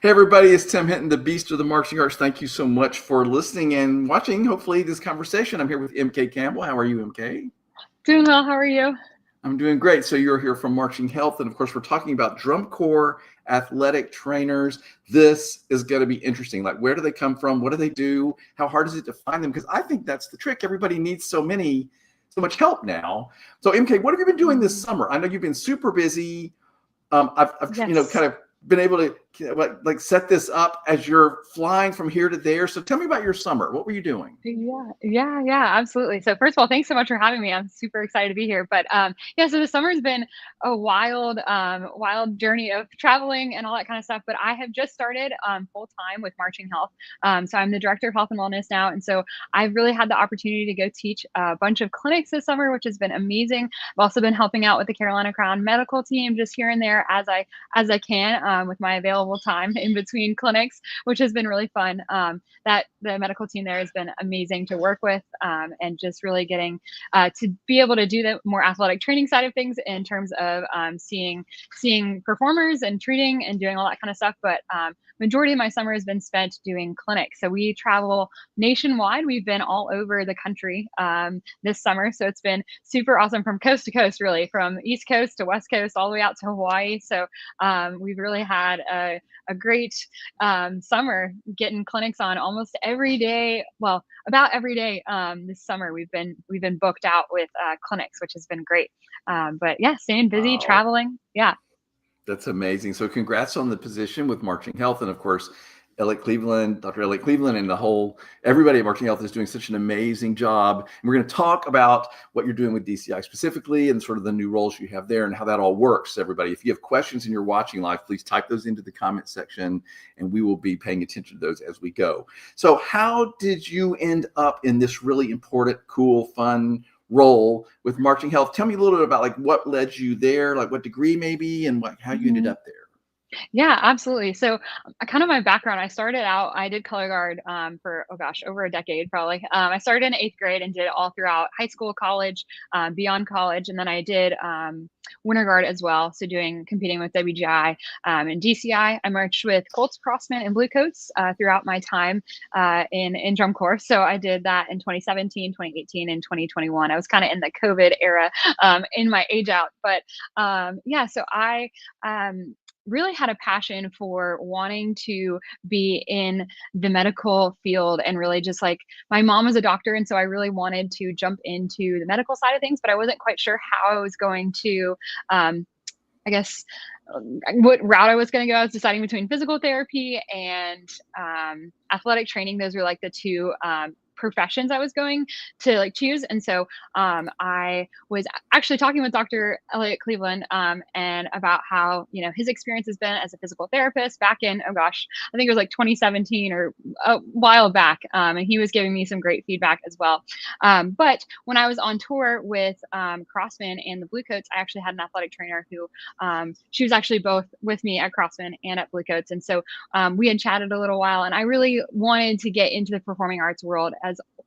Hey everybody, it's Tim Hinton, the Beast of the Marching Arts. Thank you so much for listening and watching, hopefully, this conversation. I'm here with MK Campbell. How are you, MK? Doing well. How are you? I'm doing great. So you're here from Marching Health, and of course, we're talking about drum corps athletic trainers. This is going to be interesting. Like, where do they come from? What do they do? How hard is it to find them? Because I think that's the trick. Everybody needs so much help now. So MK, what have you been doing this summer? I know you've been super busy. I've Yes. kind of been able to like set this up as you're flying from here to there. So tell me about your summer. What were you doing? Yeah, absolutely. So first of all, thanks so much for having me. I'm super excited to be here. But yeah, so the summer's been a wild journey of traveling and all that kind of stuff. But I have just started full time with Marching Health. So I'm the director of health and wellness now, and so I've really had the opportunity to go teach a bunch of clinics this summer, which has been amazing. I've also been helping out with the Carolina Crown medical team just here and there as I can with my available time in between clinics, which has been really fun. That the medical team there has been amazing to work with, and just really getting to be able to do the more athletic training side of things in terms of seeing performers and treating and doing all that kind of stuff. But majority of my summer has been spent doing clinics. So we travel nationwide. We've been all over the country this summer. So it's been super awesome from coast to coast, really, from East Coast to West Coast, all the way out to Hawaii. So we've really had a great summer getting clinics on almost every day. Well, about every day this summer we've been booked out with clinics, which has been great. But yeah, staying busy, Wow, traveling. Yeah. that's amazing. So congrats on the position with Marching Health, and of course, Elliot Cleveland, Dr. Elliot Cleveland, and the whole everybody at Marching Health is doing such an amazing job. And we're going to talk about what you're doing with DCI specifically, and sort of the new roles you have there, and how that all works. Everybody, if you have questions and you're watching live, please type those into the comment section, and we will be paying attention to those as we go. So, how did you end up in this really important, cool, fun role with Marching Health? Tell me a little bit about like what led you there, like what degree maybe, and like how you ended Mhm. up there. Yeah, absolutely. So, kind of my background, I started out, I did color guard for, oh gosh, over a decade probably. I started in eighth grade and did it all throughout high school, college, beyond college. And then I did winter guard as well. So, competing with WGI and DCI. I marched with Colts, Crossmen, and Bluecoats throughout my time in drum corps. So, I did that in 2017, 2018, and 2021. I was kind of in the COVID era in my age out. But yeah, so I. Really had a passion for wanting to be in the medical field, and really just like my mom was a doctor, and so I really wanted to jump into the medical side of things, but I wasn't quite sure how I was going to um, I guess what route I was going to go. I was deciding between physical therapy and athletic training. Those were like the two professions I was going to like choose. And so I was actually talking with Dr. Elliot Cleveland and about how, his experience has been as a physical therapist back in, oh gosh, I think it was like 2017 or a while back. And he was giving me some great feedback as well. But when I was on tour with Crossman and the Bluecoats, I actually had an athletic trainer who she was actually both with me at Crossman and at Bluecoats. And so we had chatted a little while, and I really wanted to get into the performing arts world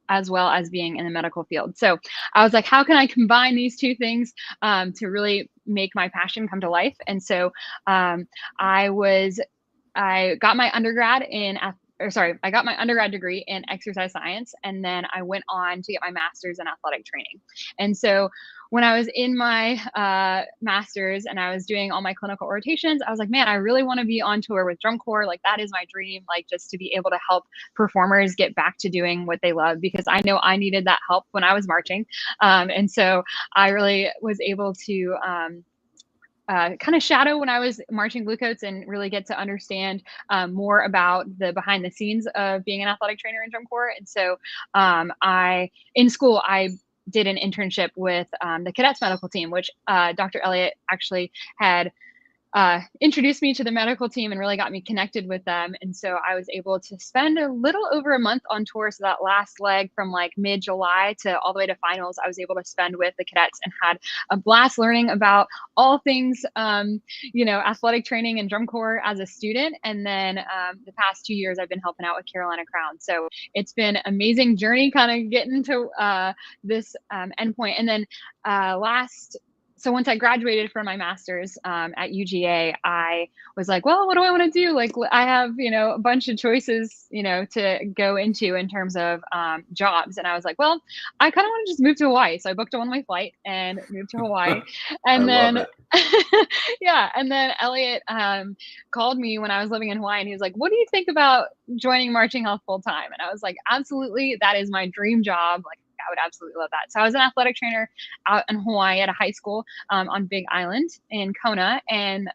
as well as being in the medical field. So I was like, how can I combine these two things to really make my passion come to life? And so um, I was I got my undergrad in I got my undergrad degree in exercise science, and then I went on to get my master's in athletic training. And so when I was in my master's and I was doing all my clinical rotations, I was like, man, I really want to be on tour with drum corps. Like, that is my dream, like, just to be able to help performers get back to doing what they love, because I know I needed that help when I was marching. And so I really was able to kind of shadow when I was marching Bluecoats and really get to understand more about the behind the scenes of being an athletic trainer in drum corps. And so in school, I did an internship with the cadets medical team, which Dr. Elliott actually had introduced me to the medical team and really got me connected with them. And so I was able to spend a little over a month on tour. So that last leg from like mid-July to all the way to finals, I was able to spend with the cadets and had a blast learning about all things, athletic training and drum corps as a student. And then the past 2 years, I've been helping out with Carolina Crown. So it's been an amazing journey kind of getting to this endpoint. And then last so once I graduated from my master's at UGA, I was like, well, what do I want to do? Like, I have, a bunch of choices, to go into in terms of jobs. And I was like, well, I kind of want to just move to Hawaii. So I booked a one-way flight and moved to Hawaii. I And love then, it. yeah. And then Elliot called me when I was living in Hawaii, and he was like, what do you think about joining Marching Health full time? And I was like, absolutely. That is my dream job. Like, I would absolutely love that. So I was an athletic trainer out in Hawaii at a high school on Big Island in Kona. And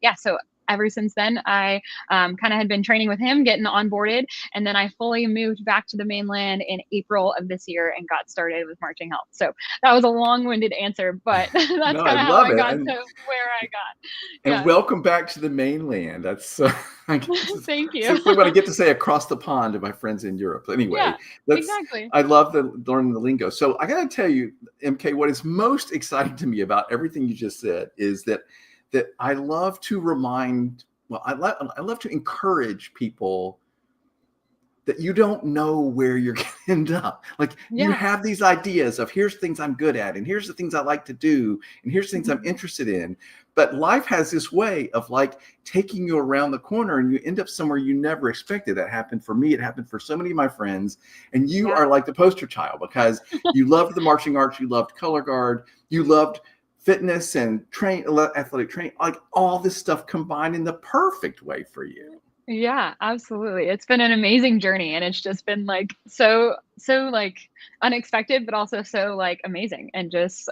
yeah, so ever since then, I kind of had been training with him, getting onboarded. And then I fully moved back to the mainland in April of this year and got started with Marching Health. So that was a long-winded answer, but that's No, I kind of how love I it. got to where I got. And Yeah. welcome back to the mainland. That's I guess Thank you. simply what I get to say across the pond to my friends in Europe. Anyway, Yeah, that's exactly. I love learning the lingo. So I got to tell you, MK, what is most exciting to me about everything you just said is that I love to remind. Well, I love to encourage people that you don't know where you're going to end up. Like you Yeah. have these ideas of here's things I'm good at, and here's the things I like to do, and here's things I'm interested in. But life has this way of like taking you around the corner and you end up somewhere you never expected. That happened for me. It happened for so many of my friends. And you Yeah. are like the poster child because you loved the marching arts, you loved color guard, you loved fitness and athletic training, like all this stuff combined in the perfect way for you. Yeah, absolutely. It's been an amazing journey, and it's just been like so like unexpected, but also so like amazing and just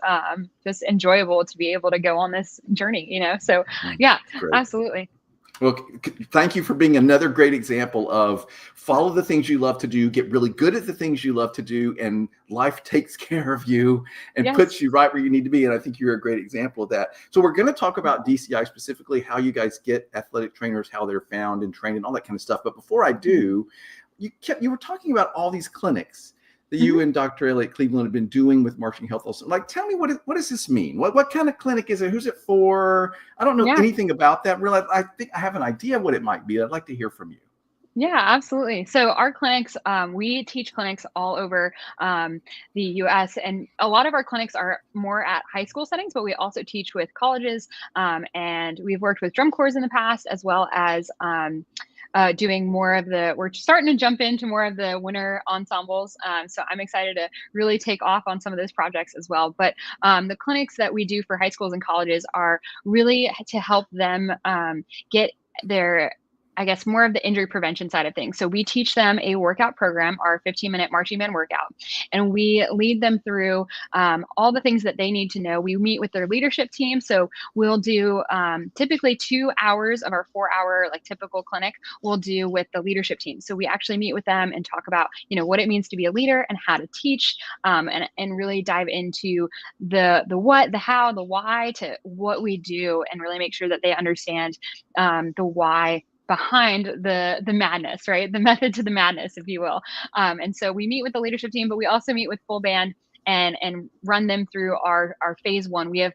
enjoyable to be able to go on this journey. So yeah, It's great. absolutely. Well, thank you for being another great example of follow the things you love to do, get really good at the things you love to do, and life takes care of you and Yes. puts you right where you need to be. And I think you're a great example of that. So we're going to talk about DCI specifically, how you guys get athletic trainers, how they're found and trained and all that kind of stuff. But before I do, you were talking about all these clinics that you Mhm. and Dr. Elliot Cleveland have been doing with Marching Health also. Like, tell me, what does this mean? What kind of clinic is it? Who's it for? I don't know Yeah. anything about that. Really, I think I have an idea what it might be. I'd like to hear from you. Yeah, absolutely. So our clinics, we teach clinics all over the U.S., and a lot of our clinics are more at high school settings, but we also teach with colleges, and we've worked with drum corps in the past, as well as doing more of we're starting to jump into more of the winter ensembles. So I'm excited to really take off on some of those projects as well. But the clinics that we do for high schools and colleges are really to help them get their, I guess, more of the injury prevention side of things. So we teach them a workout program, our 15-minute marching band workout, and we lead them through all the things that they need to know. We meet with their leadership team. So we'll do typically 2 hours of our 4-hour, like typical clinic, we'll do with the leadership team. So we actually meet with them and talk about, what it means to be a leader and how to teach, and really dive into the what, the how, the why to what we do, and really make sure that they understand the why behind the madness, right? The method to the madness, if you will. And so we meet with the leadership team, but we also meet with full band and run them through our phase one. We have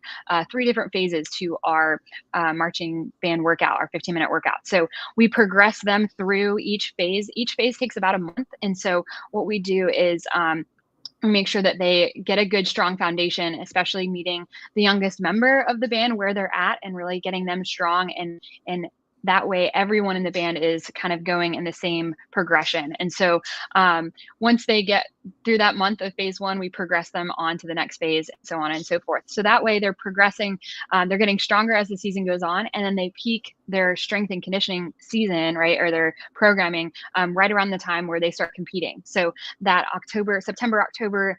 3 different phases to our marching band workout, our 15-minute workout. So we progress them through each phase. Each phase takes about a month. And so what we do is make sure that they get a good, strong foundation, especially meeting the youngest member of the band where they're at and really getting them strong, and that way everyone in the band is kind of going in the same progression. And so once they get through that month of phase one, we progress them on to the next phase, and so on and so forth. So that way they're progressing, they're getting stronger as the season goes on, and then they peak their strength and conditioning season, right, or their programming right around the time where they start competing. So that September, October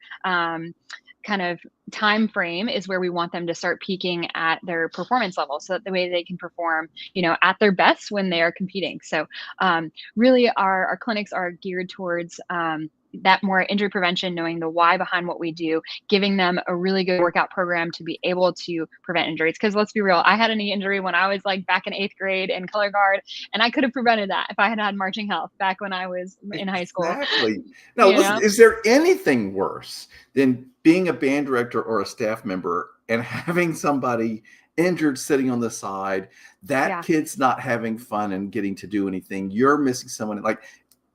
kind of time frame is where we want them to start peaking at their performance level, so that the way they can perform, at their best when they are competing. So really our clinics are geared towards that more injury prevention, knowing the why behind what we do, giving them a really good workout program to be able to prevent injuries. Because let's be real, I had a knee injury when I was like back in 8th grade in color guard, and I could have prevented that if I had had Marching Health back when I was in high school. Exactly. Now, You listen, know? is there anything worse than being a band director or a staff member and having somebody injured sitting on the side? That Yeah. kid's not having fun and getting to do anything. You're missing someone. Like,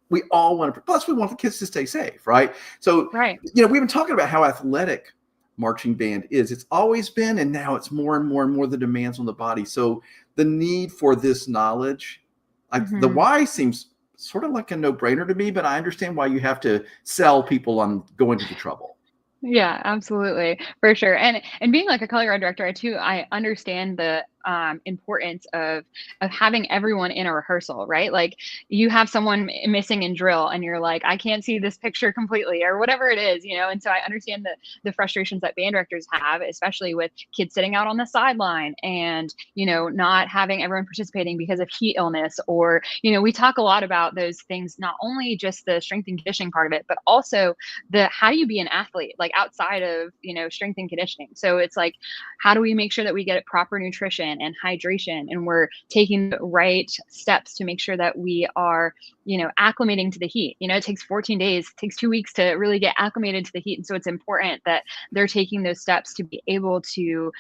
we all want to, plus we want the kids to stay safe, right? So, Right. we've been talking about how athletic marching band is. It's always been, and now it's more and more and more the demands on the body. So the need for this knowledge, like the Mhm. why seems sort of like a no-brainer to me, but I understand why you have to sell people on going to the trouble. Yeah, absolutely, for sure. And being like a color guard director, I understand the importance of having everyone in a rehearsal, right? Like you have someone missing in drill, and you're like, I can't see this picture completely, or whatever it is, you know. And so I understand the frustrations that band directors have, especially with kids sitting out on the sideline, and not having everyone participating because of heat illness, or we talk a lot about those things, not only just the strength and conditioning part of it, but also the how do you be an athlete like outside of strength and conditioning. So it's like, how do we make sure that we get proper nutrition and hydration, and we're taking the right steps to make sure that we are acclimating to the heat. It takes 14 days, it takes 2 weeks to really get acclimated to the heat. And so it's important that they're taking those steps to be able to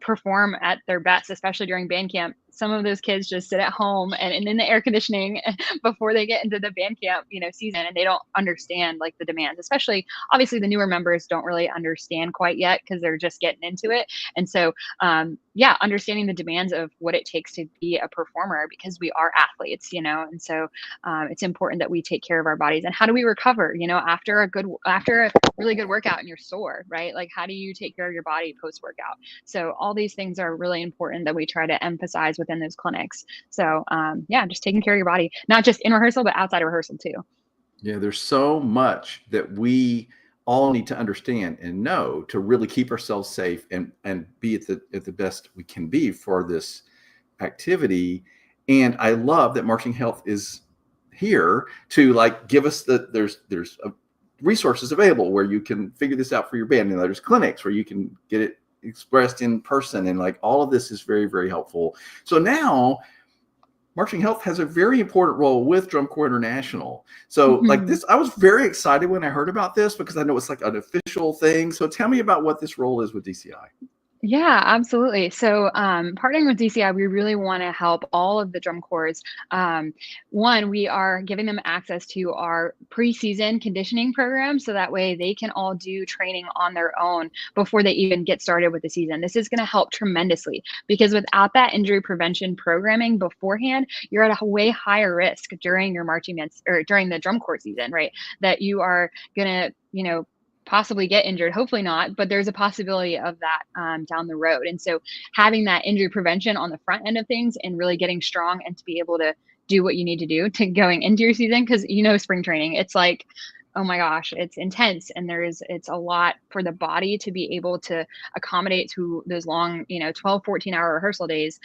perform at their best, especially during band camp. Some of those kids just sit at home and in the air conditioning before they get into the band camp, season, and they don't understand like the demands. Especially, obviously, the newer members don't really understand quite yet because they're just getting into it. And so, yeah, understanding the demands of what it takes to be a performer, because we are athletes, and so it's important that we take care of our bodies. And how do we recover, after a really good workout and you're sore, right? Like, how do you take care of your body post workout? So all these things are really important that we try to emphasize within those clinics. So yeah, just taking care of your body, not just in rehearsal, but outside of rehearsal too. Yeah, there's so much that we all need to understand and know to really keep ourselves safe and be at the best we can be for this activity. And I love that Marching Health is here to like give us there's resources available where you can figure this out for your band, and there's clinics where you can get it expressed in person, and like all of this is very, very helpful. So now Marching Health has a very important role with Drum Corps International. So, like Mhm. this, I was very excited when I heard about this because I know it's like an official thing. So, tell me about what this role is with DCI. Yeah, absolutely. So, partnering with DCI, we really want to help all of the drum corps. One, we are giving them access to our preseason conditioning program, so that way they can all do training on their own before they even get started with the season. This is going to help tremendously, because without that injury prevention programming beforehand, you're at a way higher risk during your marching bands or during the drum corps season, right? That you are going to, possibly get injured. Hopefully not, but there's a possibility of that down the road. And so having that injury prevention on the front end of things and really getting strong and to be able to do what you need to do to going into your season, because spring training, it's like, oh my gosh, it's intense, and it's a lot for the body to be able to accommodate to those long 12 14-hour rehearsal days.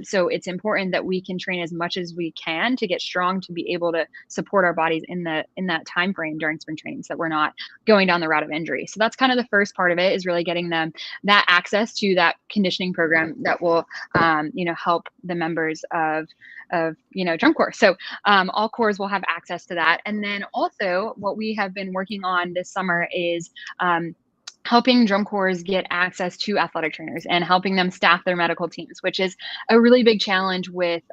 So it's important that we can train as much as we can to get strong, to be able to support our bodies in that time frame during spring training, so that we're not going down the route of injury. So that's kind of the first part of it, is really getting them that access to that conditioning program that will help the members of drum corps. So all corps will have access to that. And then also what we have been working on this summer is helping drum corps get access to athletic trainers and helping them staff their medical teams, which is a really big challenge with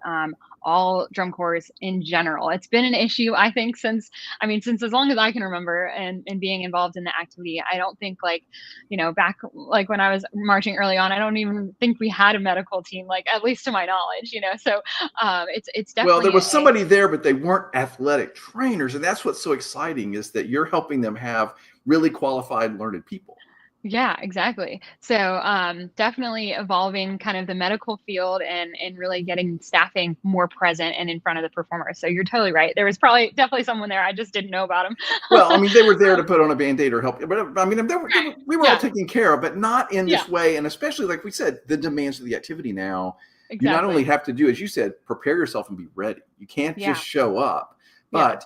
all drum corps in general. It's been an issue, I think, since as long as I can remember, and being involved in the activity. I don't think back like when I was marching early on, I don't even think we had a medical team, like at least to my knowledge. So it's Well, there definitely was a somebody there, but they weren't athletic trainers. And that's what's so exciting is that you're helping them have really qualified, learned people. yeah, exactly. So definitely evolving kind of the medical field, and really getting staffing more present and in front of the performers. So you're totally right. There was probably definitely someone there. I just didn't know about him. Well, I mean, they were there to put on a band-aid or help you, but I mean, we were all Yeah, taken care of, but not in yeah, this way. And especially, like we said, the demands of the activity now, you not only exactly. have to do, as you said, prepare yourself and be ready. You can't just Yeah, show up, yeah. but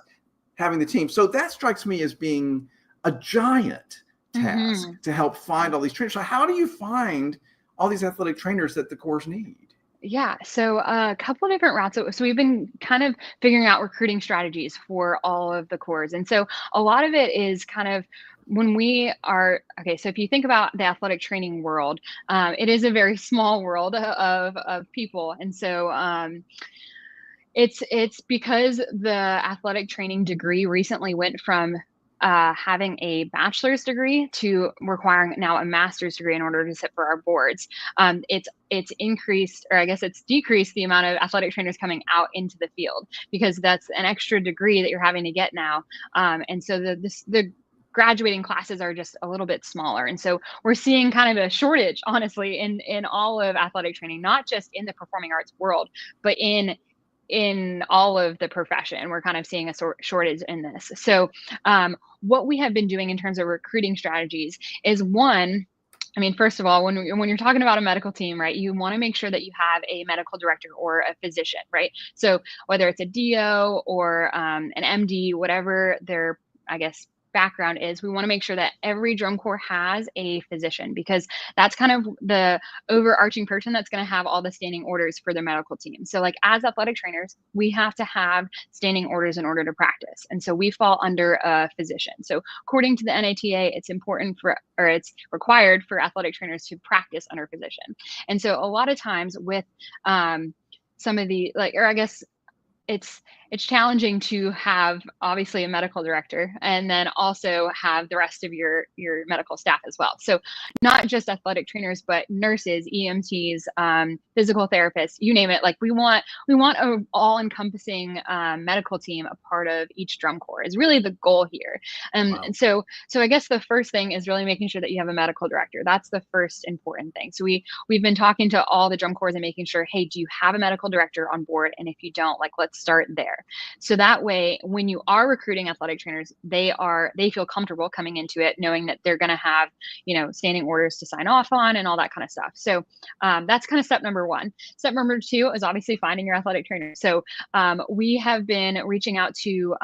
having the team. So that strikes me as being a giant task Hmm. to help find all these trainers. So how do you find all these athletic trainers that the corps need? Yeah, so a couple of different routes. So we've been kind of figuring out recruiting strategies for all of the corps. And so a lot of it is kind of when we are, okay, so if you think about the athletic training world, it is a very small world of people. And so it's because the athletic training degree recently went from having a bachelor's degree to requiring now a master's degree in order to sit for our boards. It's increased, or I guess it's decreased, the amount of athletic trainers coming out into the field, because that's an extra degree that you're having to get now. And so the graduating classes are just a little bit smaller. And so we're seeing kind of a shortage, honestly, in all of athletic training, not just in the performing arts world, but in all of the profession. We're kind of seeing a shortage in this. So what we have been doing in terms of recruiting strategies is, one, I mean, first of all, when you're talking about a medical team, right, you want to make sure that you have a medical director or a physician, right? So whether it's a DO or an MD, whatever their, I guess, background is, we want to make sure that every drum corps has a physician, because that's kind of the overarching person that's going to have all the standing orders for the medical team. So like as athletic trainers, we have to have standing orders in order to practice. And so we fall under a physician. So according to the NATA, it's important for, or it's required for athletic trainers to practice under physician. And so a lot of times with some of the, like, or I guess it's challenging to have obviously a medical director and then also have the rest of your medical staff as well. So not just athletic trainers, but nurses, EMTs, physical therapists, you name it. Like we want a all-encompassing medical team a part of each drum corps is really the goal here. Wow. And so I guess the first thing is really making sure that you have a medical director. That's the first important thing. So we've been talking to all the drum corps and making sure, hey, do you have a medical director on board? And if you don't, like, let's start there. So that way, when you are recruiting athletic trainers, they feel comfortable coming into it, knowing that they're going to have, standing orders to sign off on and all that kind of stuff. So that's kind of step number one. Step number two is obviously finding your athletic trainer. So we have been reaching out to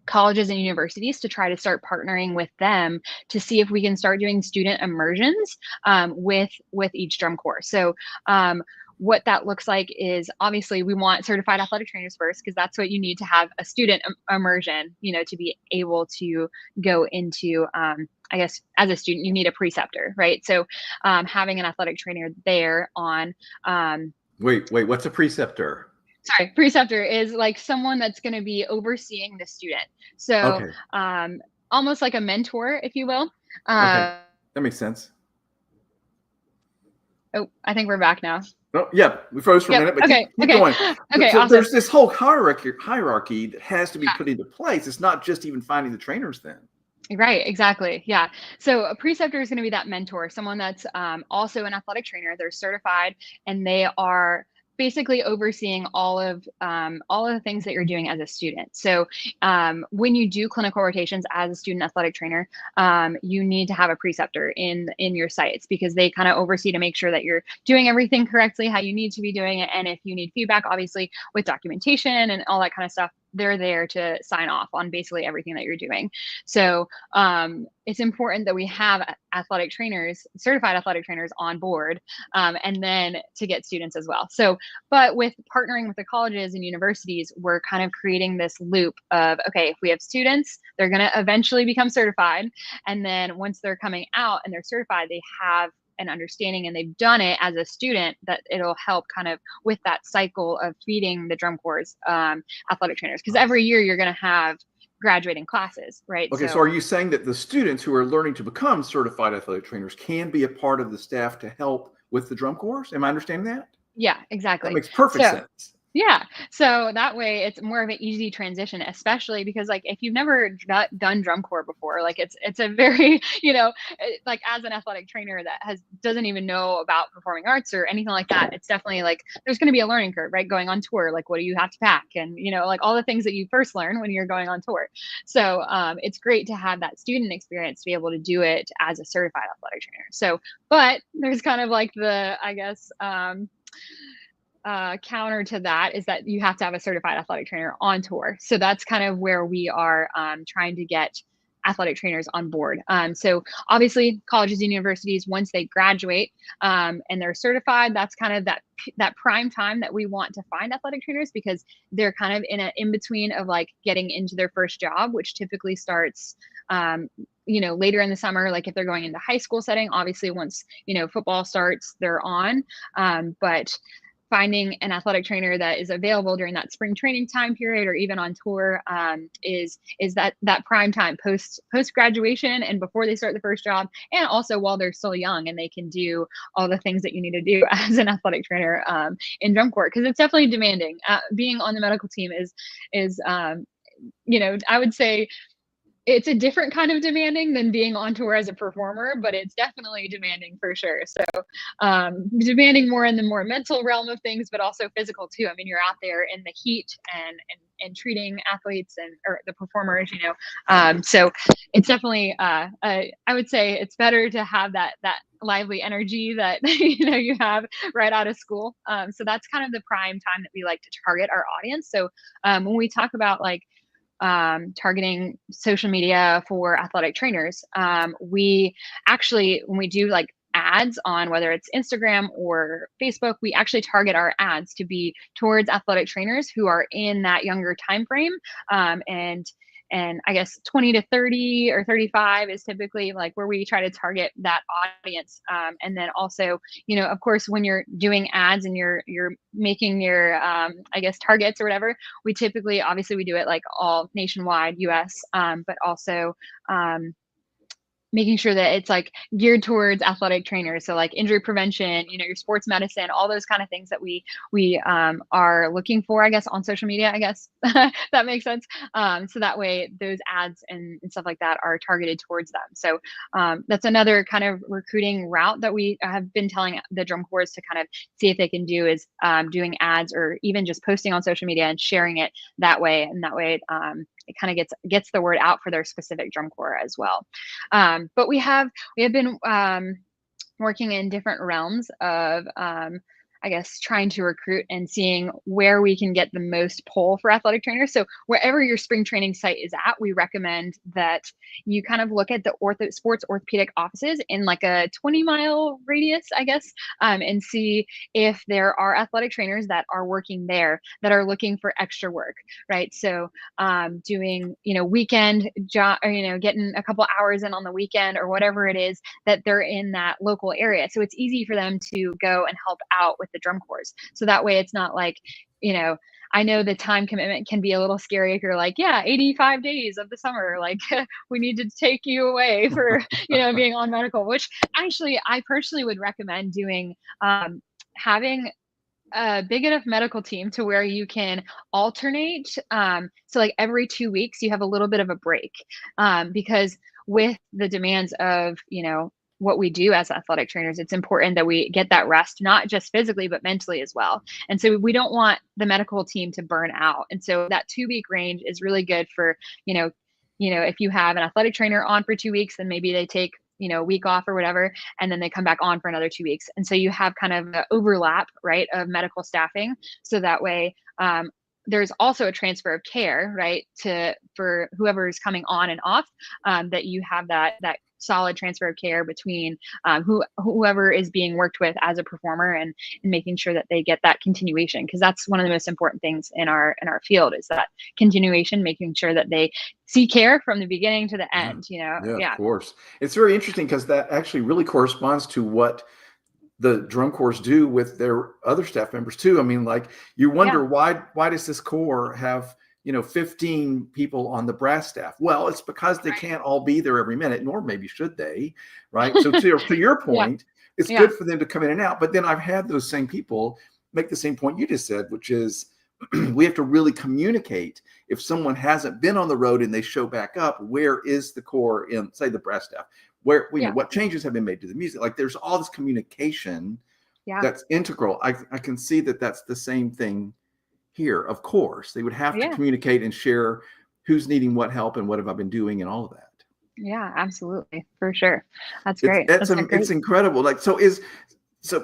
colleges and universities to try to start partnering with them to see if we can start doing student immersions with each drum corps. So what that looks like is, obviously we want certified athletic trainers first, because that's what you need to have a student immersion, to be able to go into, I guess as a student, you need a preceptor, right? So having an athletic trainer there on. Wait, what's a preceptor? Sorry, preceptor is like someone that's going to be overseeing the student. So okay. Almost like a mentor, if you will. Okay, that makes sense. Oh, I think we're back now. Oh, yeah, we froze for a minute, but keep going. Okay, so awesome. There's this whole hierarchy that has to be put into place. It's not just even finding the trainers then. Right, exactly. Yeah. So a preceptor is going to be that mentor, someone that's also an athletic trainer. They're certified, and they are basically overseeing all of the things that you're doing as a student. So when you do clinical rotations as a student athletic trainer, you need to have a preceptor in your sites, because they kind of oversee to make sure that you're doing everything correctly, how you need to be doing it. And if you need feedback, obviously with documentation and all that kind of stuff, they're there to sign off on basically everything that you're doing. So it's important that we have athletic trainers, certified athletic trainers on board, and then to get students as well. So, but with partnering with the colleges and universities, we're kind of creating this loop of, okay, if we have students, they're going to eventually become certified. And then once they're coming out and they're certified, they have an understanding and they've done it as a student, that it'll help kind of with that cycle of feeding the drum corps athletic trainers, because every year you're going to have graduating classes, right? Okay, so are you saying that the students who are learning to become certified athletic trainers can be a part of the staff to help with the drum corps? Am I understanding that? Yeah, exactly. That makes perfect sense. Yeah. So that way it's more of an easy transition, especially because like if you've never done drum corps before, like it's a very, like as an athletic trainer that doesn't even know about performing arts or anything like that, it's definitely like there's going to be a learning curve, right? Going on tour, like what do you have to pack, and like all the things that you first learn when you're going on tour. So it's great to have that student experience to be able to do it as a certified athletic trainer. So, but there's kind of like the, I guess, counter to that is that you have to have a certified athletic trainer on tour. So that's kind of where we are trying to get athletic trainers on board. So obviously colleges and universities, once they graduate and they're certified, that's kind of that prime time that we want to find athletic trainers, because they're kind of in between of like getting into their first job, which typically starts later in the summer. Like if they're going into high school setting, obviously once football starts, they're on. But finding an athletic trainer that is available during that spring training time period or even on tour, is that prime time post graduation and before they start the first job, and also while they're still young and they can do all the things that you need to do as an athletic trainer, in drum corps, because it's definitely demanding. Being on the medical team is I would say it's a different kind of demanding than being on tour as a performer, but it's definitely demanding for sure. So, demanding more in the more mental realm of things, but also physical too. I mean, you're out there in the heat and treating athletes or the performers, so it's definitely, I would say it's better to have that lively energy that you have right out of school. So that's kind of the prime time that we like to target our audience. So, when we talk about like targeting social media for athletic trainers, we actually, when we do like ads on whether it's Instagram or Facebook, we actually target our ads to be towards athletic trainers who are in that younger time frame. And I guess 20 to 30 or 35 is typically like where we try to target that audience. And then also, of course, when you're doing ads and you're making your, I guess, targets or whatever, we typically, obviously, we do it like all nationwide, US, but also making sure that it's like geared towards athletic trainers. So like injury prevention, your sports medicine, all those kind of things that we are looking for, I guess, on social media, I guess. That makes sense. So that way those ads and stuff like that are targeted towards them. So that's another kind of recruiting route that we have been telling the drum corps to kind of see if they can do, is doing ads or even just posting on social media and sharing it that way. And that way it kind of gets the word out for their specific drum corps as well. But we have been working in different realms of, I guess, trying to recruit and seeing where we can get the most pull for athletic trainers. So wherever your spring training site is at, we recommend that you kind of look at the sports orthopedic offices in like a 20-mile radius, I guess, and see if there are athletic trainers that are working there that are looking for extra work, right? So doing, weekend job, or, getting a couple hours in on the weekend or whatever it is, that they're in that local area. So it's easy for them to go and help out with the drum corps. So that way it's not like, I know the time commitment can be a little scary if you're like, yeah, 85 days of the summer, like we need to take you away for, being on medical, which actually I personally would recommend doing, having a big enough medical team to where you can alternate. So like every 2 weeks, you have a little bit of a break, because with the demands of, what we do as athletic trainers, it's important that we get that rest, not just physically, but mentally as well. And so we don't want the medical team to burn out. And so that 2 week range is really good for, if you have an athletic trainer on for 2 weeks, then maybe they take, a week off or whatever, and then they come back on for another 2 weeks. And so you have kind of the overlap, right, of medical staffing. So that way, there's also a transfer of care, right, for whoever is coming on and off, that you have that solid transfer of care between whoever is being worked with as a performer, and making sure that they get that continuation, because that's one of the most important things in our field, is that continuation, making sure that they see care from the beginning to the end. Yeah, of course. It's very interesting because that actually really corresponds to what the drum corps do with their other staff members too. I mean, like, you wonder why does this corps have 15 people on the brass staff? Well, it's because they can't all be there every minute, nor maybe should they, right? So to your point, it's good for them to come in and out. But then I've had those same people make the same point you just said, which is we have to really communicate. If someone hasn't been on the road and they show back up, where is the corps in, say, the brass staff? Where what changes have been made to the music? Like, there's all this communication that's integral. I can see that that's the same thing here. Of course, they would have to communicate and share who's needing what help and what have I been doing and all of that. Yeah, absolutely, for sure. That's great. It's incredible. Like, so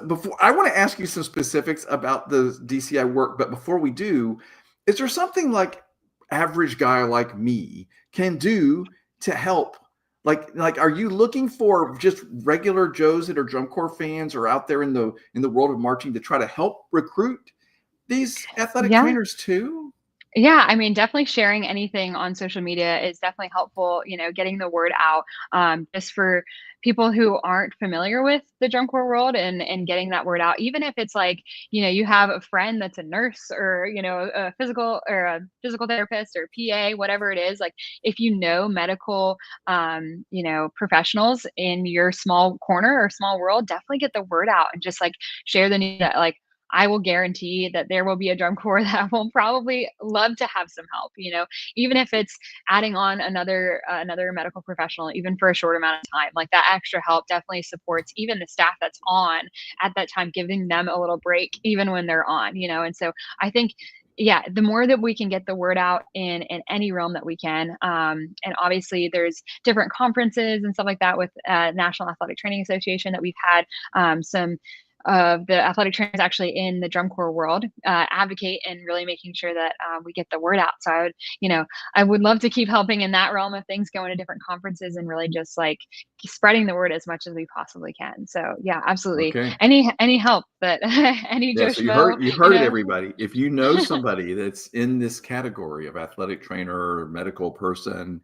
before, I want to ask you some specifics about the DCI work, but before we do, is there something like average guy like me can do to help? Like, are you looking for just regular Joes that are drum corps fans or out there in the world of marching to try to help recruit these athletic trainers too? Yeah, I mean, definitely sharing anything on social media is definitely helpful, getting the word out, just for people who aren't familiar with the drum corps world and getting that word out, even if it's like, you have a friend that's a nurse or, a physical therapist or PA, whatever it is, like if you know medical, professionals in your small corner or small world, definitely get the word out and just like share the news that like, I will guarantee that there will be a drum corps that will probably love to have some help, even if it's adding on another medical professional, even for a short amount of time. Like that extra help definitely supports even the staff that's on at that time, giving them a little break even when they're on, and so I think, yeah, the more that we can get the word out in any realm that we can, and obviously there's different conferences and stuff like that with National Athletic Training Association that we've had some of the athletic trainers actually in the drum corps world advocate and really making sure that we get the word out. So I would love to keep helping in that realm of things, going to different conferences and really just like spreading the word as much as we possibly can. So yeah, absolutely. Okay. Any help that any Yeah, Joe so Schmo, you heard it, everybody. If you know somebody that's in this category of athletic trainer or medical person,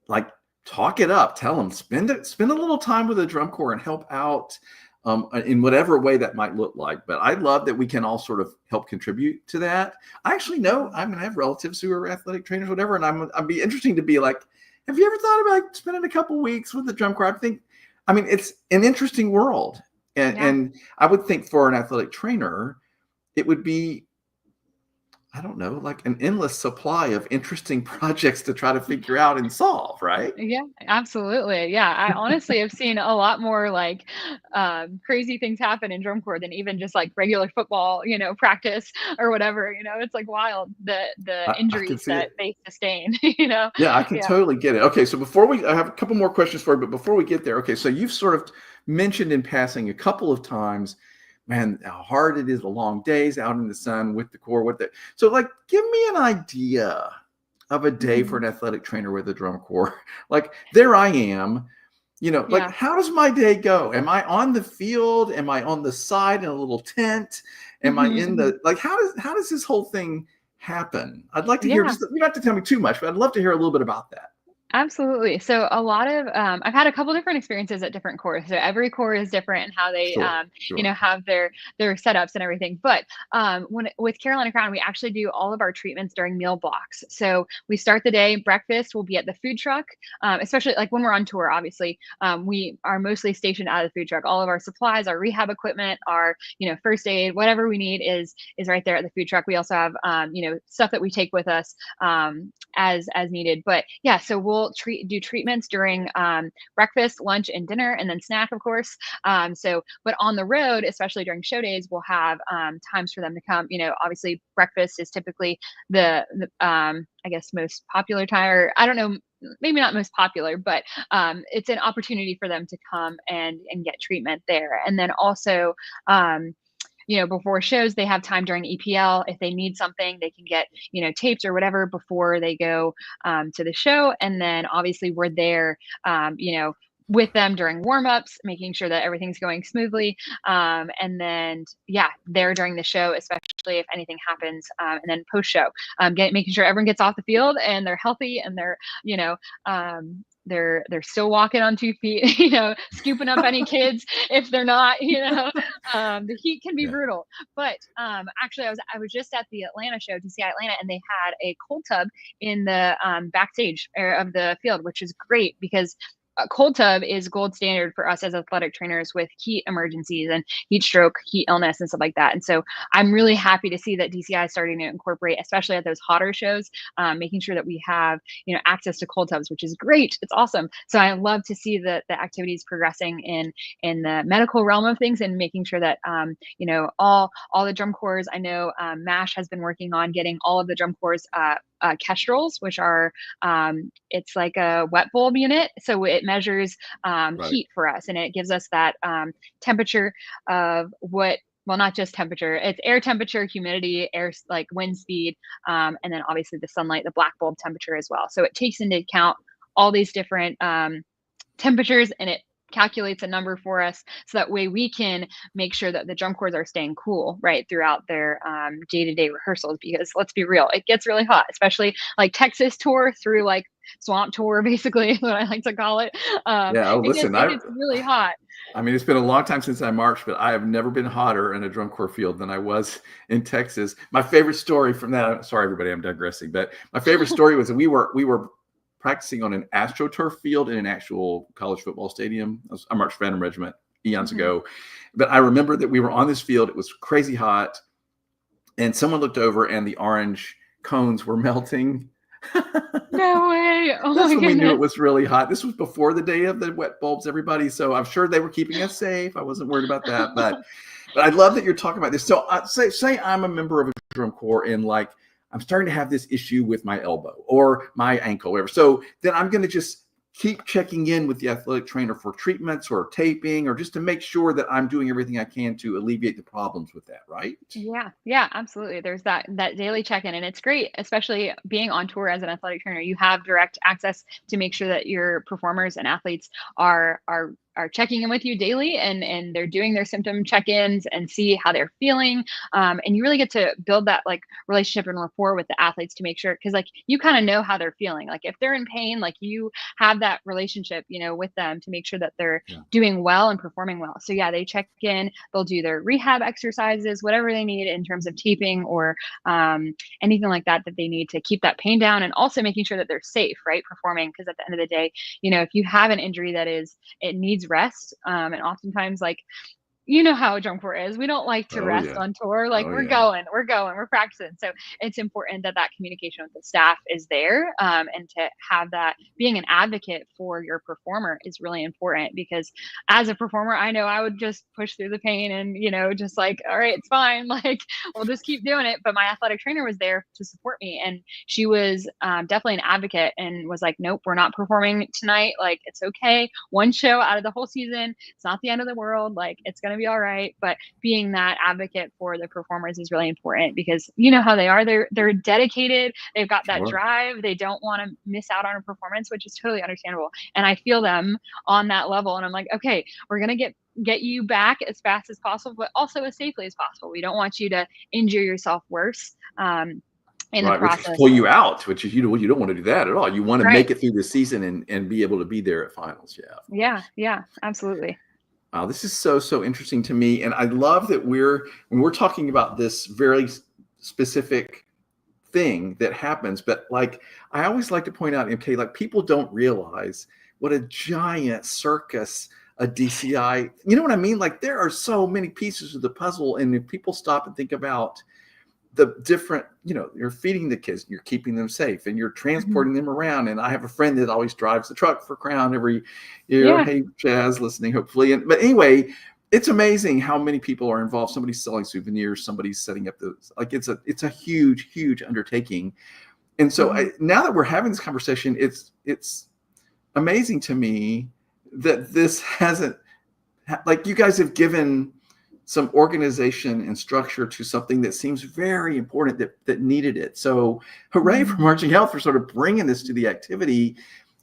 like talk it up. Tell them spend a little time with the drum corps and help out in whatever way that might look like. But I love that we can all sort of help contribute to that. I actually know I have relatives who are athletic trainers, whatever, and I'd be interesting to be like, have you ever thought about spending a couple weeks with the drum corps? It's an interesting world. Yeah. And I would think for an athletic trainer, it would be, I don't know, like an endless supply of interesting projects to try to figure out and solve, right? Yeah, absolutely. Yeah, I honestly have seen a lot more like crazy things happen in drum corps than even just like regular football, practice or whatever. It's like wild the I can injuries see that it. they sustain. Yeah, I can Yeah, totally get it. Okay, so I have a couple more questions for you, but before we get there, okay, so you've sort of mentioned in passing a couple of times, man, how hard it is, the long days out in the sun with the core, so like, give me an idea of a day for hmm an athletic trainer with a drum corps. Like, there I am, like, yeah, how does my day go? Am I on the field? Am I on the side in a little tent? Am I in hmm the, like, how does this whole thing happen? I'd like to hear, yeah. just, you don't have to tell me too much, but I'd love to hear a little bit about that. Absolutely. So a lot of I've had a couple different experiences at different cores. So every core is different in how they Sure, sure. have their setups and everything. But with Carolina Crown, we actually do all of our treatments during meal blocks. So we start the day, breakfast will be at the food truck, especially like when we're on tour. Obviously, we are mostly stationed out of the food truck. All of our supplies, our rehab equipment, our first aid, whatever we need is right there at the food truck. We also have stuff that we take with us as needed. But yeah, so we'll do treatments during breakfast, lunch, and dinner, and then snack, of course. But on the road, especially during show days, we'll have times for them to come. Obviously, breakfast is typically the I guess most popular time, or I don't know, maybe not most popular, but it's an opportunity for them to come and get treatment there. And then also before shows, they have time during EPL. If they need something, they can get, tapes or whatever before they go to the show. And then obviously we're there, with them during warm-ups, making sure that everything's going smoothly. And then, yeah, there during the show, especially if anything happens. And then post-show, making sure everyone gets off the field and they're healthy and they're, they're still walking on 2 feet, scooping up any kids if they're not, the heat can be Yeah. brutal. But actually, I was just at the Atlanta show, DCI Atlanta, and they had a cold tub in the backstage area of the field, which is great because a cold tub is gold standard for us as athletic trainers with heat emergencies and heat stroke, heat illness, and stuff like that. And so I'm really happy to see that DCI is starting to incorporate, especially at those hotter shows, making sure that we have access to cold tubs, which is great. It's awesome. So I love to see the activities progressing in the medical realm of things and making sure that all the drum corps. I know MASH has been working on getting all of the drum corps kestrels, which are it's like a wet bulb unit, so it measures Right. heat for us, and it gives us that temperature of what. Well, not just temperature; it's air temperature, humidity, air like wind speed, and then obviously the sunlight, the black bulb temperature as well. So it takes into account all these different temperatures, and it calculates a number for us so that way we can make sure that the drum corps are staying cool right throughout their day-to-day rehearsals, because let's be real, it gets really hot, especially like Texas tour through like swamp tour basically is what I like to call it. Yeah. Oh, It gets listen, it gets really hot. I mean, it's been a long time since I marched, but I have never been hotter in a drum corps field than I was in Texas. My favorite story from that, sorry, everybody, I'm digressing, but my favorite story was that we were practicing on an AstroTurf field in an actual college football stadium. I marched Phantom Regiment eons Mhm. ago, but I remember that we were on this field. It was crazy hot, and someone looked over, and the orange cones were melting. No way. Oh That's my when we knew it goodness. was really hot. This was before the day of the wet bulbs, everybody. So I'm sure they were keeping us safe. I wasn't worried about that. But I love that you're talking about this. So say I'm a member of a drum corps, and like I'm starting to have this issue with my elbow or my ankle, whatever. So then I'm going to just keep checking in with the athletic trainer for treatments or taping, or just to make sure that I'm doing everything I can to alleviate the problems with that, right? Yeah, yeah, absolutely. There's that daily check-in, and it's great, especially being on tour as an athletic trainer. You have direct access to make sure that your performers and athletes are checking in with you daily, and they're doing their symptom check-ins and see how they're feeling. And you really get to build that like relationship and rapport with the athletes to make sure, because like you kind of know how they're feeling. Like if they're in pain, like you have that relationship, with them to make sure that they're Yeah. doing well and performing well. So yeah, they check in, they'll do their rehab exercises, whatever they need in terms of taping or anything like that that they need to keep that pain down, and also making sure that they're safe, right, performing. Because at the end of the day, if you have an injury that is it needs rest, and oftentimes like how drum corps is. We don't like to Oh rest yeah. on tour. Like Oh we're yeah. going, we're going, we're practicing. So it's important that that communication with the staff is there, and to have that being an advocate for your performer is really important. Because as a performer, I know I would just push through the pain and just like, all right, it's fine. Like we'll just keep doing it. But my athletic trainer was there to support me, and she was definitely an advocate and was like, nope, we're not performing tonight. Like it's okay. One show out of the whole season. It's not the end of the world. Like it's gonna be all right. But being that advocate for the performers is really important, because you know how they are. They're dedicated. They've got that Sure. drive. They don't want to miss out on a performance, which is totally understandable. And I feel them on that level. And I'm like, okay, we're gonna get you back as fast as possible, but also as safely as possible. We don't want you to injure yourself worse in the Right, which could process. pull you out, which is you don't want to do that at all. You want to Right. make it through the season and be able to be there at finals. Yeah. Yeah. Yeah. Absolutely. Wow, this is so interesting to me, and I love that when we're talking about this very specific thing that happens. But like I always like to point out, okay, like people don't realize what a giant circus a DCI. You know what I mean? Like there are so many pieces of the puzzle, and if people stop and think about the different, you're feeding the kids, you're keeping them safe, and you're Mhm. transporting them around. And I have a friend that always drives the truck for Crown every year. Yeah. Hey, Chaz, listening, hopefully. But anyway, it's amazing how many people are involved. Somebody's selling souvenirs, somebody's setting up like it's a huge undertaking. And so Mhm. now that we're having this conversation, it's amazing to me that this hasn't, like, you guys have given some organization and structure to something that seems very important, that needed it. So hooray for Mhm. Marching Health for sort of bringing this to the activity.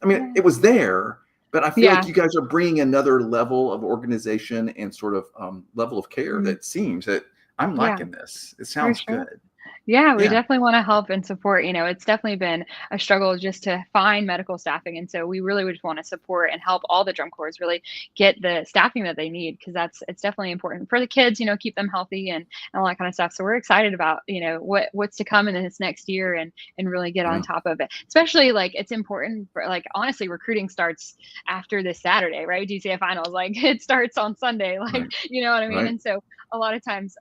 I mean, Yeah. it was there, but I feel like Yeah. you guys are bringing another level of organization and sort of level of care Mhm. that seems that I'm Yeah. liking this. It For sounds sure. good. Yeah, we Yeah. definitely want to help and support. It's definitely been a struggle just to find medical staffing. And so we really would just want to support and help all the drum corps really get the staffing that they need, because it's definitely important for the kids, keep them healthy and all that kind of stuff. So we're excited about, what's to come in this next year, and really get on Yeah. top of it. Especially like it's important for, like, honestly, recruiting starts after this Saturday, right? DCA finals, like it starts on Sunday, like, Right. you know what I mean? Right. And so a lot of times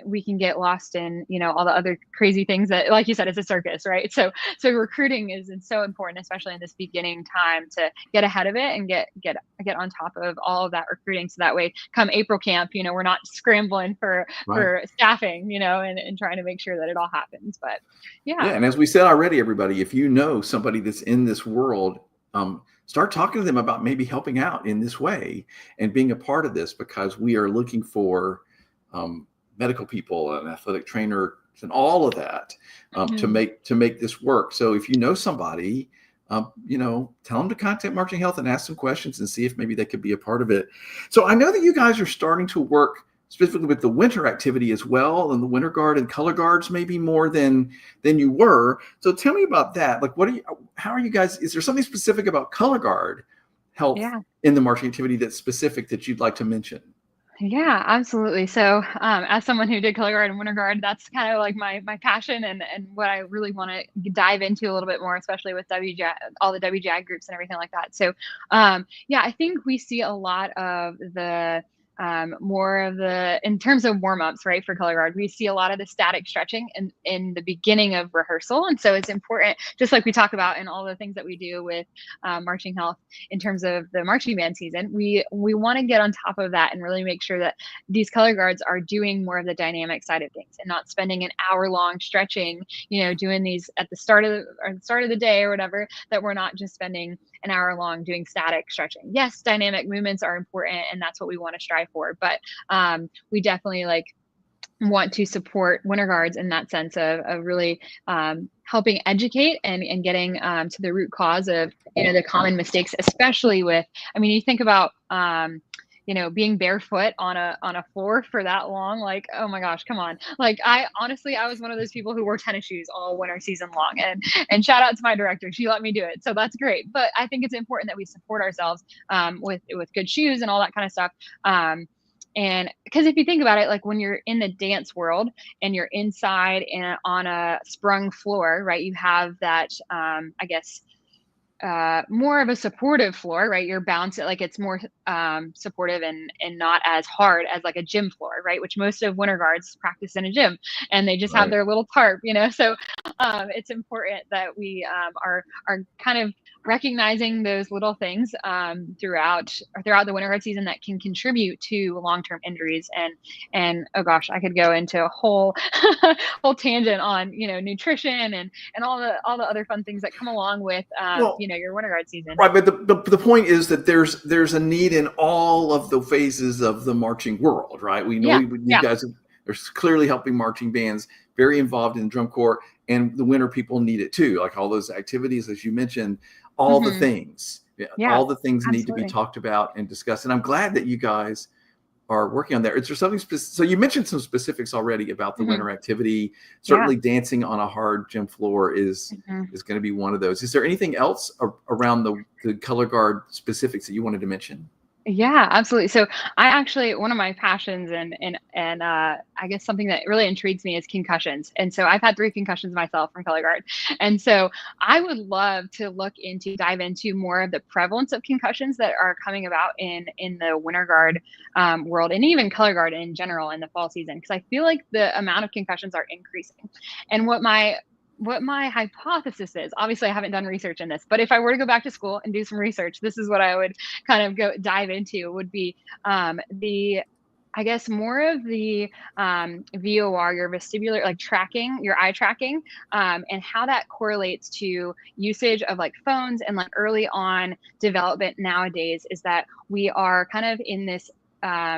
we can get lost in all the other crazy things that, like you said, it's a circus, right? So recruiting is so important, especially in this beginning time, to get ahead of it and get on top of all of that recruiting, so that way come April camp, we're not scrambling for Right. staffing, and trying to make sure that it all happens. But Yeah, yeah. and as we said already, everybody, if you know somebody that's in this world, start talking to them about maybe helping out in this way and being a part of this, because we are looking for medical people and athletic trainers and all of that to Mhm. make this work. So if you know somebody, tell them to contact Marching Health and ask some questions and see if maybe they could be a part of it. So I know that you guys are starting to work specifically with the winter activity as well, and the winter guard and color guards maybe more than you were. So tell me about that. Like, how are you guys, is there something specific about color guard health Yeah. in the marching activity that's specific that you'd like to mention? Yeah, absolutely. So, as someone who did color guard and winter guard, that's kind of like my passion and what I really want to dive into a little bit more, especially with WJ, all the WJI groups and everything like that. So, yeah, I think we see a lot of the more of the in terms of warm ups, right? For color guard, we see a lot of the static stretching in the beginning of rehearsal, and so it's important, just like we talk about in all the things that we do with marching health in terms of the marching band season, we want to get on top of that and really make sure that these color guards are doing more of the dynamic side of things and not spending an hour long stretching, doing these at the start of the day or whatever, that we're not just spending an hour long doing static stretching. Yes, dynamic movements are important and that's what we want to strive for, but we definitely want to support winter guards in that sense of really helping educate and getting to the root cause of the common mistakes, especially with, I mean, you think about being barefoot on a floor for that long, like, oh my gosh, come on. Like, I was one of those people who wore tennis shoes all winter season long, and shout out to my director, she let me do it, so that's great. But I think it's important that we support ourselves with good shoes and all that kind of stuff. And because if you think about it, like when you're in the dance world and you're inside and on a sprung floor, right, you have that, I guess, more of a supportive floor, right? You're bouncing, like it's more supportive and not as hard as like a gym floor, right? Which most of winter guards practice in a gym, and they just have Right. their little tarp, So it's important that we are kind of recognizing those little things throughout the winter guard season that can contribute to long-term injuries. And oh gosh, I could go into a whole whole tangent on nutrition and all the other fun things that come along with Well, your winter guard season. right, but the point is that there's a need in all of the phases of the marching world, right? We know Yeah, you yeah. guys are clearly helping marching bands, very involved in drum corps, and the winter people need it too. Like all those activities, as you mentioned, all the Hmm. things, Yeah, all the things need to be absolutely. talked about and discussed. And I'm glad that you guys are working on there. Is there something so you mentioned some specifics already about the Hmm. winter activity. Yeah. Certainly dancing on a hard gym floor Hmm. is going to be one of those. Is there anything else around the color guard specifics that you wanted to mention? Yeah, absolutely. So I actually, one of my passions and I guess something that really intrigues me is concussions. And so I've had 3 concussions myself from color guard. And so I would love to dive into more of the prevalence of concussions that are coming about in the winter guard world, and even color guard in general in the fall season, because I feel like the amount of concussions are increasing. And what my hypothesis is, obviously I haven't done research in this, but if I were to go back to school and do some research, this is what I would kind of go dive into, would be the I guess more of the VOR, your vestibular, like tracking, your eye tracking, and how that correlates to usage of like phones and like early on development nowadays, is that we are kind of in this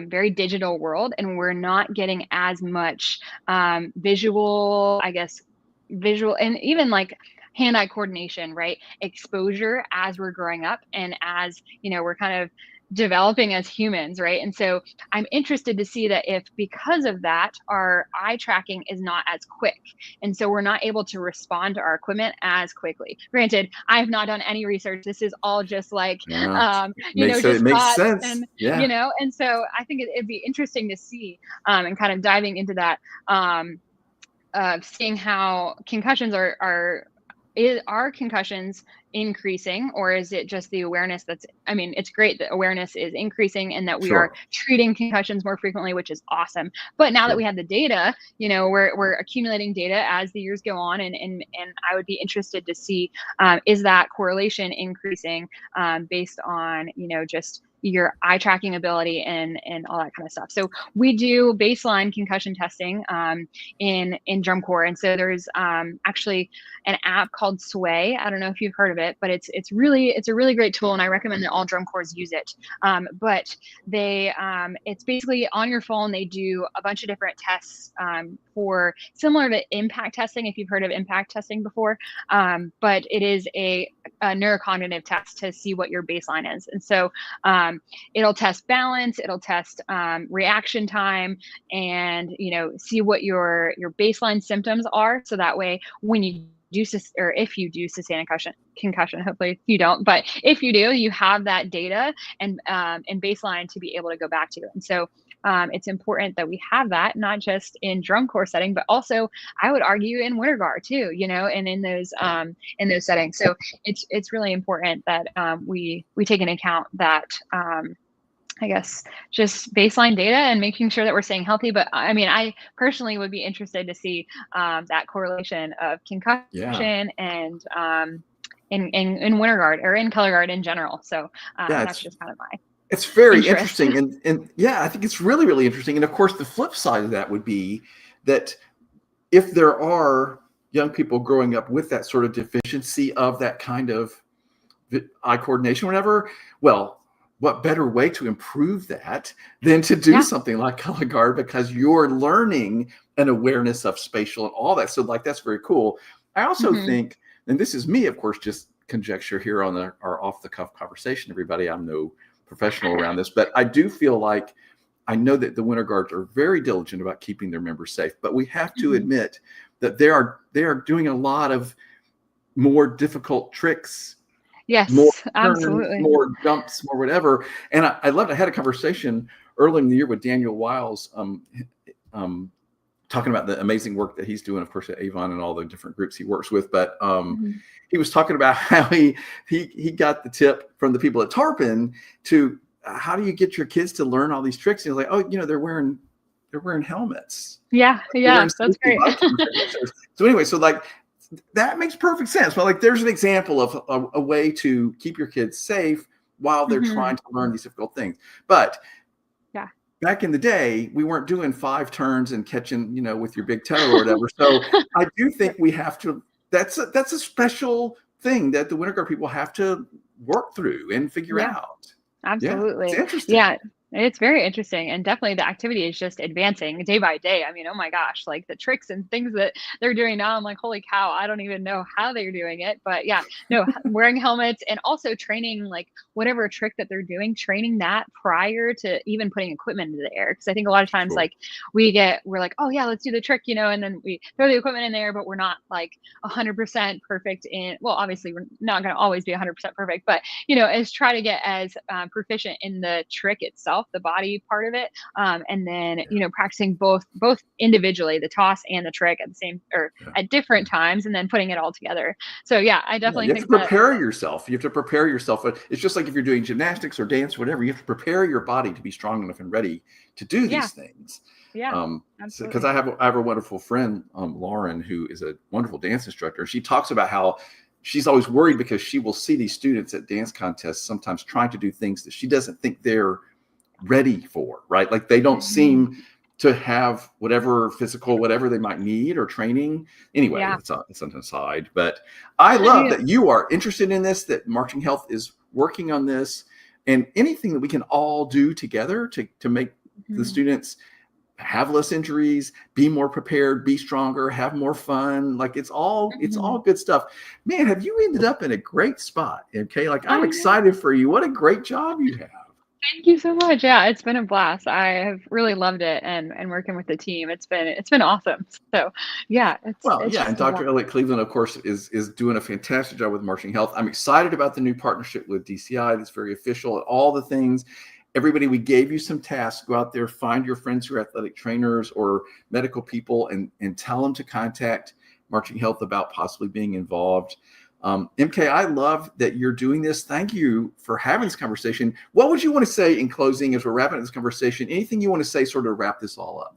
very digital world, and we're not getting as much visual, I guess, visual and even like hand-eye coordination, right? Exposure as we're growing up and as, we're kind of developing as humans, right? And so I'm interested to see that if because of that, our eye tracking is not as quick. And so we're not able to respond to our equipment as quickly. Granted, I have not done any research. This is all just like, Yeah, it just makes thoughts sense. Yeah, and so I think it'd be interesting to see and kind of diving into that. Seeing how concussions are concussions increasing, or is it just the awareness I mean, it's great that awareness is increasing and that we are sure, treating concussions more frequently, which is awesome. But now that we sure. have the data, we're accumulating data as the years go on, and I would be interested to see is that correlation increasing based on just your eye tracking ability and all that kind of stuff. So we do baseline concussion testing in drum corps, and so there's actually an app called Sway. I don't know if you've heard of it, but it's a really great tool, and I recommend that all drum corps use it. But it's basically on your phone. They do a bunch of different tests for similar to impact testing, if you've heard of impact testing before. But it is a neurocognitive test to see what your baseline is, and so it'll test balance, it'll test reaction time, and see what your baseline symptoms are. So that way, when you or if you do sustain a concussion, hopefully you don't, but if you do, you have that data and baseline to be able to go back to. And so it's important that we have that, not just in drum corps setting, but also I would argue in winter guard too, and in those settings. So it's really important that we take into account that I guess just baseline data and making sure that we're staying healthy. But I mean, I personally would be interested to see that correlation of Yeah. concussion and in winter guard or in color guard in general. So Yeah, that's just kind of my it's very interest. interesting. And yeah, I think it's really, really interesting. And of course, the flip side of that would be that if there are young people growing up with that sort of deficiency of that kind of eye coordination, whatever, well, what better way to improve that than to do something like color guard, because you're learning an awareness of spatial and all that. So like, that's very cool. I also think, and this is me, of course, just conjecture here on our off the cuff conversation, everybody, I'm no professional around this, but I do feel like I know that the winter guards are very diligent about keeping their members safe, but we have to admit that they are doing a lot of more difficult tricks. Yes, More absolutely. turns, more jumps, more whatever. And I loved, I had a conversation early in the year with Daniel Wiles, talking about the amazing work that he's doing, of course, at Avon and all the different groups he works with. But he was talking about how he got the tip from the people at Tarpon to how do you get your kids to learn all these tricks? And he's like, oh, they're wearing helmets. Yeah, that's great. So anyway, so like, that makes perfect sense. But like, there's an example of a way to keep your kids safe while they're trying to learn these difficult things. But back in the day, we weren't doing 5 turns and catching, with your big toe or whatever. So I do think we have to, that's a special thing that the winter guard people have to work through and figure out. Absolutely. Yeah, it's interesting. Yeah. It's very interesting, and definitely the activity is just advancing day by day. I mean, oh my gosh, like the tricks and things that they're doing now, I'm like, holy cow, I don't even know how they're doing it. But yeah, no, wearing helmets and also training, like whatever trick that they're doing, training that prior to even putting equipment into the air. Because I think a lot of times, like we're like, oh yeah, let's do the trick, and then we throw the equipment in there, but we're not like 100% perfect in. Well, obviously we're not going to always be 100% perfect, but as try to get as proficient in the trick itself, the body part of it, and then practicing both individually, the toss and the trick at the same or at different times, and then putting it all together. So yeah, I definitely you have to prepare yourself. You have to prepare yourself. It's just like if you're doing gymnastics or dance, or whatever. You have to prepare your body to be strong enough and ready to do these things. Absolutely. Because I have a wonderful friend, Lauren, who is a wonderful dance instructor. She talks about how she's always worried because she will see these students at dance contests sometimes trying to do things that she doesn't think they're ready for, right? Like they don't seem to have whatever physical, whatever they might need or training. Anyway, it's an aside, but I love that you are interested in this, that Marching Health is working on this, and anything that we can all do together to make the students have less injuries, be more prepared, be stronger, have more fun. Like it's all good stuff. Man, have you ended up in a great spot? Okay. Like I'm excited for you. What a great job you have. Thank you so much. Yeah, it's been a blast. I have really loved it, and working with the team. It's been awesome. So yeah, it's and Dr. Elliott Cleveland, of course, is doing a fantastic job with Marching Health. I'm excited about the new partnership with DCI. That's very official. All the things. Everybody, we gave you some tasks. Go out there, find your friends who are athletic trainers or medical people, and tell them to contact Marching Health about possibly being involved. MK, I love that you're doing this. Thank you for having this conversation. What would you want to say in closing as we're wrapping up this conversation? Anything you want to say sort of wrap this all up?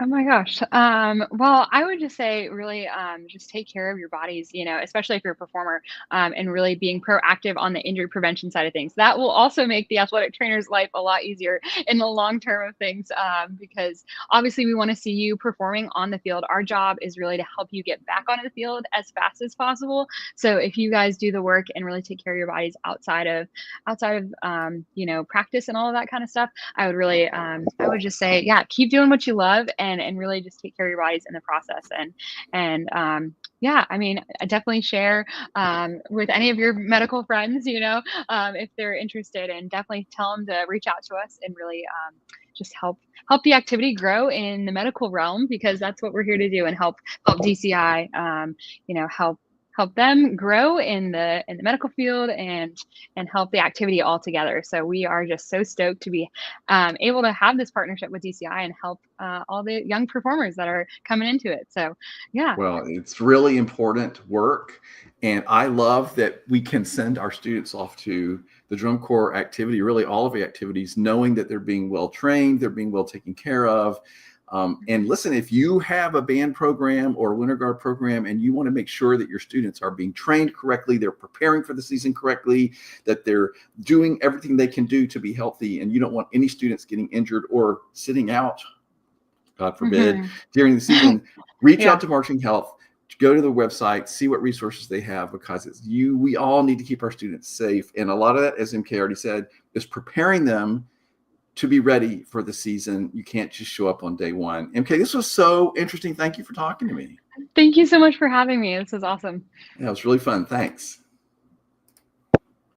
Oh my gosh. Well, I would just say really just take care of your bodies, especially if you're a performer, and really being proactive on the injury prevention side of things. That will also make the athletic trainer's life a lot easier in the long term of things, because obviously we want to see you performing on the field. Our job is really to help you get back onto the field as fast as possible. So if you guys do the work and really take care of your bodies outside of practice and all of that kind of stuff, I would just say, yeah, keep doing what you love and really just take care of your bodies in the process. And yeah, I mean, I definitely share with any of your medical friends, if they're interested, and definitely tell them to reach out to us and really just help the activity grow in the medical realm, because that's what we're here to do, and help DCI, help them grow in the medical field and help the activity all together. So we are just so stoked to be able to have this partnership with DCI and help all the young performers that are coming into it. So yeah. Well, it's really important work. And I love that we can send our students off to the drum corps activity, really all of the activities, knowing that they're being well trained, they're being well taken care of. And listen, if you have a band program or a winter guard program and you want to make sure that your students are being trained correctly, they're preparing for the season correctly, that they're doing everything they can do to be healthy, and you don't want any students getting injured or sitting out, God forbid, Mhm. during the season, reach Yeah. out to Marching Health, go to the website, see what resources they have, because we all need to keep our students safe. And a lot of that, as MK already said, is preparing them to be ready for the season. You can't just show up on day one. MK, this was so interesting. Thank you for talking to me. Thank you so much for having me. This was awesome. Yeah, it was really fun. Thanks.